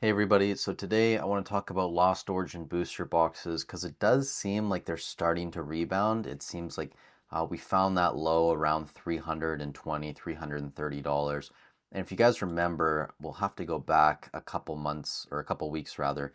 Hey everybody, so today I want to talk about Lost Origin booster boxes because it does seem like they're starting to rebound. It seems like we found that low around $320, $330. And if you guys remember, we'll have to go back a couple months or a couple weeks rather.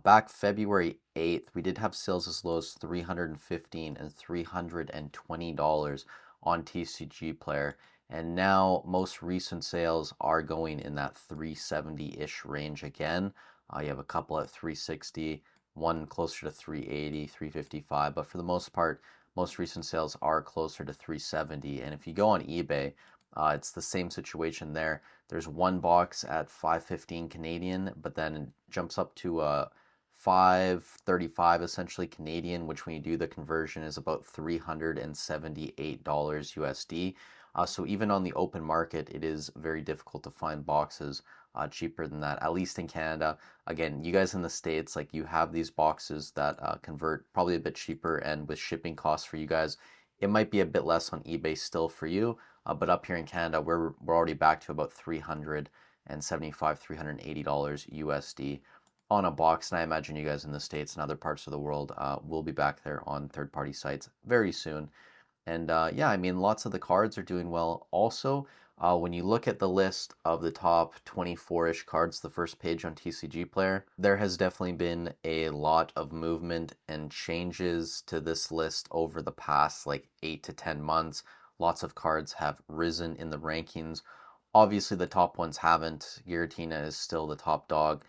Back February 8th, we did have sales as low as $315 and $320 on TCG Player. And now most recent sales are going in that 370-ish range again. You have a couple at 360, one closer to 380, 355, but for the most part, most recent sales are closer to 370. And if you go on eBay, it's the same situation there. There's one box at 515 Canadian, but then it jumps up to 535 essentially Canadian, which when you do the conversion is about $378 USD. So even on the open market, it is very difficult to find boxes cheaper than that, at least in Canada. Again, you guys in the States, like you have these boxes that convert probably a bit cheaper, and with shipping costs for you guys, it might be a bit less on eBay still for you. But up here in Canada, we're already back to about $375, $380 USD on a box. And I imagine you guys in the States and other parts of the world will be back there on third-party sites very soon. And yeah, I mean, lots of the cards are doing well. Also, when you look at the list of the top 24-ish cards, the first page on TCG Player, there has definitely been a lot of movement and changes to this list over the past like 8 to 10 months. Lots of cards have risen in the rankings. Obviously, the top ones haven't. Giratina is still the top dog,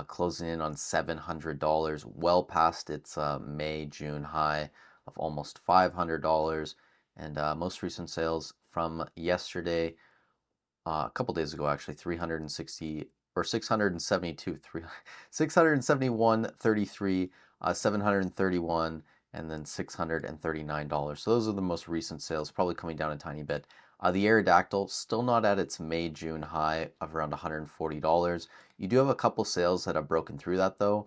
closing in on $700, well past its May, June high of almost $500. And most recent sales from yesterday, a couple days ago actually, 360 or 672, 671, 33, 731, and then $639. So those are the most recent sales, probably coming down a tiny bit. The Aerodactyl still not at its May June high of around $140. You do have a couple sales that have broken through that though.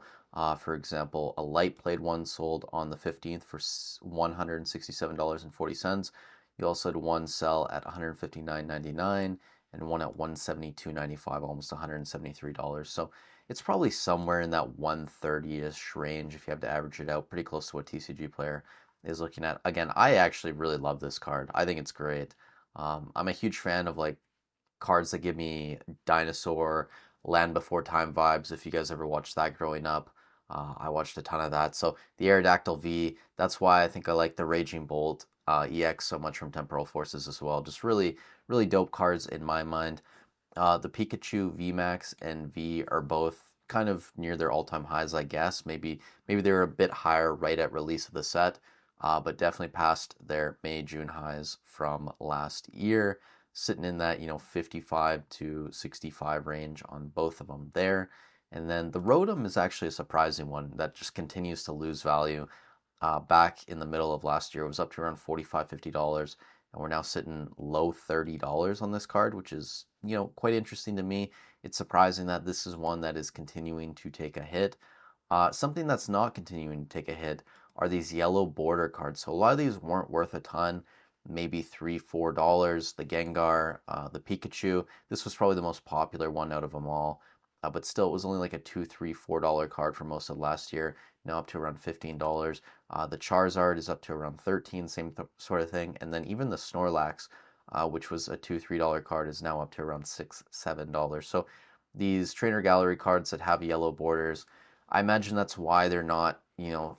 For example, a light played one sold on the 15th for $167.40. You also had one sell at $159.99 and one at $172.95, almost $173. So it's probably somewhere in that 130-ish range if you have to average it out, pretty close to what TCG Player is looking at. Again, I actually really love this card. I think it's great. I'm a huge fan of like cards that give me dinosaur, Land Before Time vibes. If you guys ever watched that growing up, I watched a ton of that. So the Aerodactyl V, that's why I think I like the Raging Bolt EX so much from Temporal Forces as well. Just really, really dope cards in my mind. The Pikachu VMAX and V are both kind of near their all-time highs, I guess. Maybe they're a bit higher right at release of the set, but definitely past their May, June highs from last year, sitting in that 55 to 65 range on both of them there. And then the Rotom is actually a surprising one that just continues to lose value. Back in the middle of last year, it was up to around $45, $50, and we're now sitting low $30 on this card, which is, quite interesting to me. It's surprising that this is one that is continuing to take a hit. Something that's not continuing to take a hit are these yellow border cards. So a lot of these weren't worth a ton, maybe $3, $4. The Gengar, the Pikachu. This was probably the most popular one out of them all. But still, it was only like a $2, $3, $4 card for most of last year, now up to around $15. The Charizard is up to around 13, same sort of thing. And then even the Snorlax, which was a $2, $3 card, is now up to around $6, $7. So these trainer gallery cards that have yellow borders, I imagine that's why they're not, $30,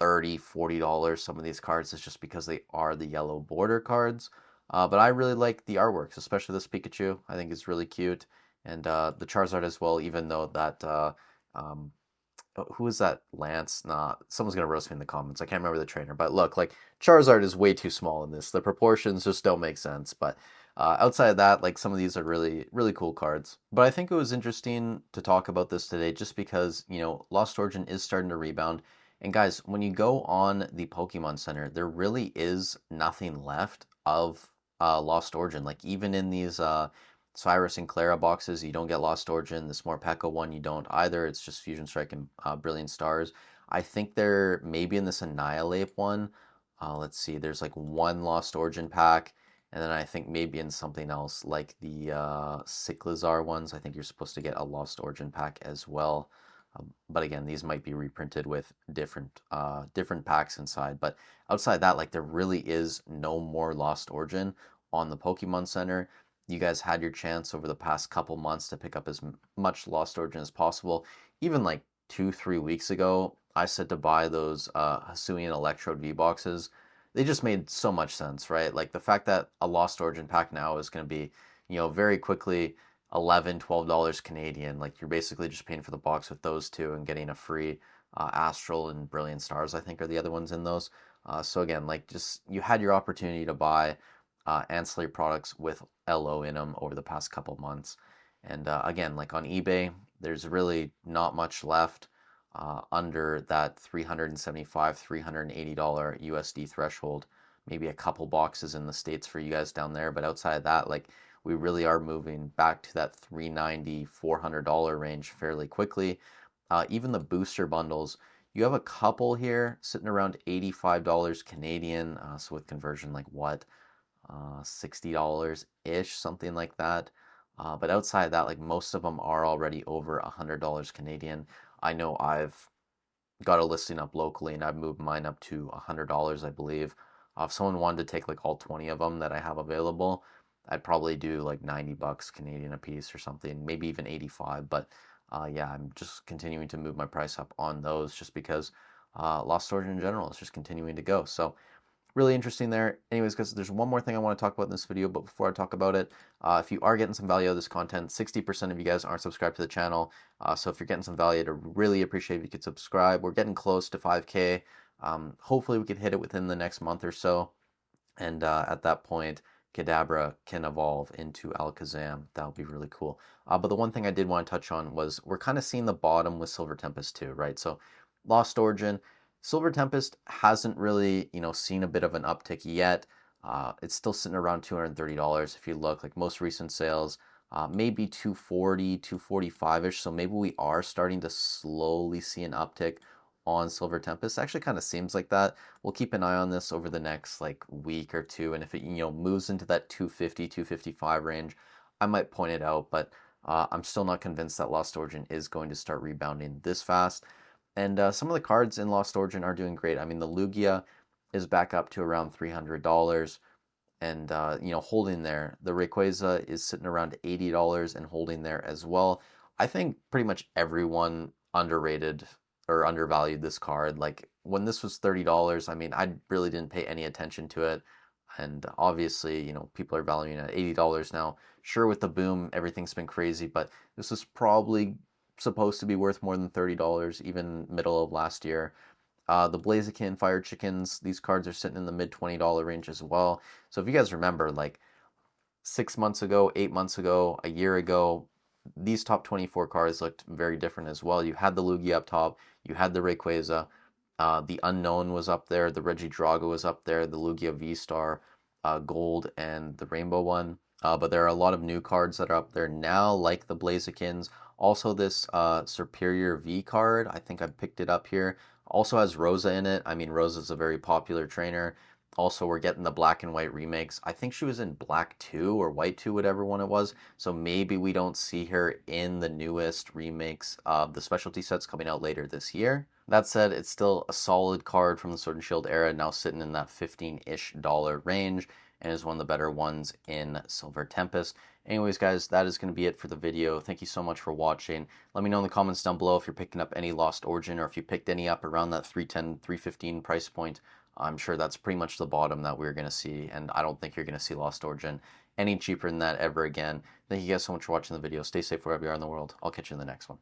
$40. Some of these cards is just because they are the yellow border cards. But I really like the artworks, especially this Pikachu. I think it's really cute. And the Charizard as well, even though that who is that? Lance? Nah, someone's gonna roast me in the comments. I can't remember the trainer, but look, like Charizard is way too small in this. The proportions just don't make sense. But outside of that, like some of these are really, really cool cards. But I think it was interesting to talk about this today, just because Lost Origin is starting to rebound. And guys, when you go on the Pokemon Center, there really is nothing left of Lost Origin. Like even in these Cyrus and Clara boxes, you don't get Lost Origin. The Morpeko one, you don't either. It's just Fusion Strike and Brilliant Stars. I think they're maybe in this Annihilate one. Let's see, there's like one Lost Origin pack, And then I think maybe in something else like the Cyclizar ones, I think you're supposed to get a Lost Origin pack as well. But again, these might be reprinted with different packs inside. But outside that, like there really is no more Lost Origin on the Pokemon Center. You guys had your chance over the past couple months to pick up as much Lost Origin as possible. Even like 2, 3 weeks ago, I said to buy those Hisuian Electrode V boxes. They just made so much sense, right? Like the fact that a Lost Origin pack now is going to be, very quickly $11, $12 Canadian. Like you're basically just paying for the box with those two and getting a free Astral and Brilliant Stars, I think are the other ones in those. So again, like just you had your opportunity to buy ancillary products with LO in them over the past couple months. And again, like on eBay, there's really not much left under that $375, $380 USD threshold. Maybe a couple boxes in the States for you guys down there, but outside of that, like we really are moving back to that $390, $400 range fairly quickly. Even the booster bundles, you have a couple here sitting around $85 Canadian. So with conversion, like what? $60 ish, something like that. But outside of that, like most of them are already over $100 Canadian. I know I've got a listing up locally and I've moved mine up to $100, I believe. If someone wanted to take like all 20 of them that I have available, I'd probably do like 90 bucks Canadian a piece or something, maybe even 85. But yeah, I'm just continuing to move my price up on those just because Lost Origin in general is just continuing to go. So really interesting there. Anyways, guys, there's one more thing I want to talk about in this video, but before I talk about it, if you are getting some value out of this content, 60% of you guys aren't subscribed to the channel. So if you're getting some value, I'd really appreciate if you could subscribe. We're getting close to 5K. Hopefully we could hit it within the next month or so. And at that point, Kadabra can evolve into Alakazam. That would be really cool. But the one thing I did want to touch on was we're kind of seeing the bottom with Silver Tempest too, right? So Lost Origin, Silver Tempest hasn't really, seen a bit of an uptick yet. It's still sitting around $230 if you look, like most recent sales, maybe 240, 245-ish. So maybe we are starting to slowly see an uptick on Silver Tempest. Actually kind of seems like that. We'll keep an eye on this over the next like week or two. And if it, moves into that 250, 255 range, I might point it out, but I'm still not convinced that Lost Origin is going to start rebounding this fast. And some of the cards in Lost Origin are doing great. I mean, the Lugia is back up to around $300 and, holding there. The Rayquaza is sitting around $80 and holding there as well. I think pretty much everyone underrated or undervalued this card. Like when this was $30, I mean, I really didn't pay any attention to it. And obviously, people are valuing it at $80 now. Sure, with the boom, everything's been crazy, but this was probably supposed to be worth more than $30, even middle of last year. The Blaziken, Fire Chickens, these cards are sitting in the mid $20 range as well. So if you guys remember, like 6 months ago, 8 months ago, a year ago, these top 24 cards looked very different as well. You had the Lugia up top, you had the Rayquaza, the Unknown was up there, the Regidrago was up there, the Lugia V-Star, Gold, and the Rainbow one. But there are a lot of new cards that are up there now, like the Blazikens. Also, this Superior V card, I think I picked it up here, also has Rosa in it. I mean, Rosa's a very popular trainer. Also, we're getting the black and white remakes. I think she was in black 2 or white 2, whatever one it was. So maybe we don't see her in the newest remakes of the specialty sets coming out later this year. That said, it's still a solid card from the Sword and Shield era, now sitting in that $15-ish range, and is one of the better ones in Silver Tempest. Anyways, guys, that is going to be it for the video. Thank you so much for watching. Let me know in the comments down below if you're picking up any Lost Origin or if you picked any up around that 310, 315 price point. I'm sure that's pretty much the bottom that we're going to see, and I don't think you're going to see Lost Origin any cheaper than that ever again. Thank you guys so much for watching the video. Stay safe wherever you are in the world. I'll catch you in the next one.